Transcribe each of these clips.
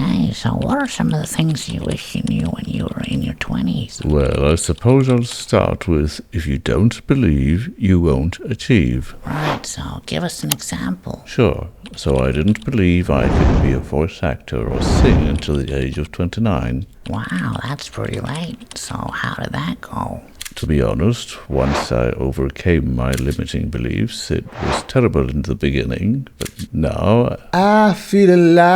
Okay, so what are some of the things you wish you knew when you were in your 20s? Well, I suppose I'll start with, if you don't believe, you won't achieve. Right, so give us an example. Sure. So I didn't believe I could be a voice actor or sing until the age of 29. Wow, that's pretty late. So how did that go? To be honest, once I overcame my limiting beliefs, it was terrible in the beginning, but now I feel alive,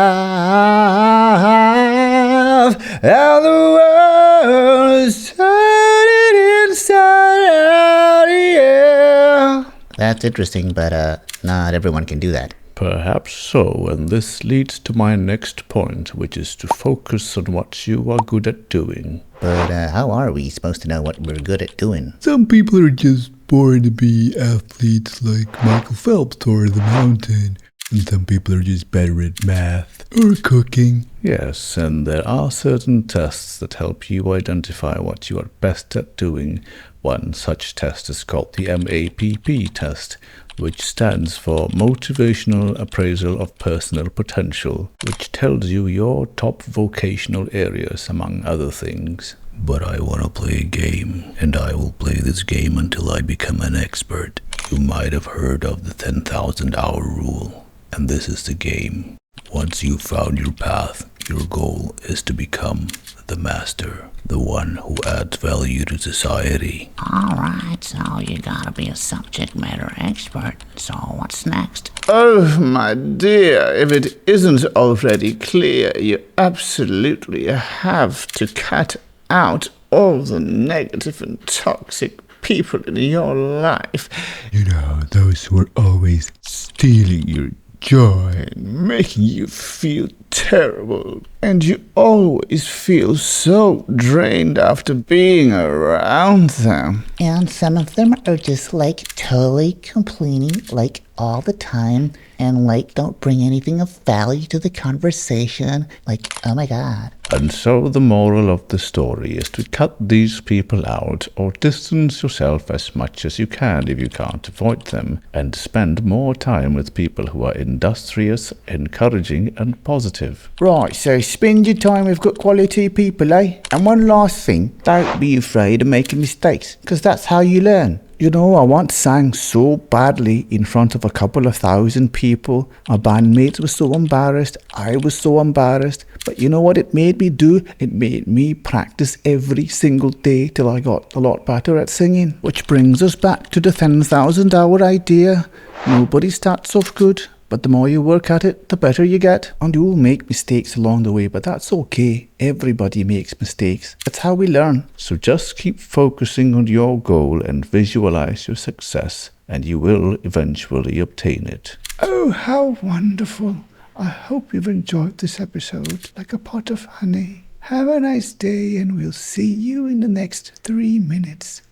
and the world is turning inside out, yeah. That's interesting, but not everyone can do that. perhaps so, and this leads to my next point, which is to focus on what you are good at doing. But how are we supposed to know what we're good at doing? Some people are just born to be athletes like Michael Phelps toward the mountain. And some people are just better at math or cooking. Yes, and there are certain tests that help you identify what you are best at doing. One such test is called the MAPP test, which stands for Motivational Appraisal of Personal Potential, which tells you your top vocational areas, among other things. But I want to play a game, and I will play this game until I become an expert. You might have heard of the 10,000 hour rule, and this is the game. Once you've found your path, your goal is to become the master, the one who adds value to society. Alright, so you gotta be a subject matter expert. So what's next? Oh, my dear, if it isn't already clear, you absolutely have to cut out all the negative and toxic people in your life. You know, those who are always stealing your joy. Making you feel terrible, and you always feel so drained after being around them. And some of them are just like totally complaining like all the time and like don't bring anything of value to the conversation. Like, oh my God. And so the moral of the story is to cut these people out or distance yourself as much as you can if you can't avoid them, and spend more time with people who are industrious, encouraging and positive. Right, so spend your time with good quality people, eh? And one last thing, don't be afraid of making mistakes, because that's how you learn. You know, I once sang so badly in front of a couple of thousand people. My bandmates were so embarrassed. I was so embarrassed. But you know what it made me do? It made me practice every single day till I got a lot better at singing. Which brings us back to the 10,000 hour idea. Nobody starts off good, but the more you work at it, the better you get. And you'll make mistakes along the way, but that's okay. Everybody makes mistakes. That's how we learn. So just keep focusing on your goal and visualize your success, and you will eventually obtain it. Oh, how wonderful. I hope you've enjoyed this episode like a pot of honey. Have a nice day, and we'll see you in the next 3 minutes.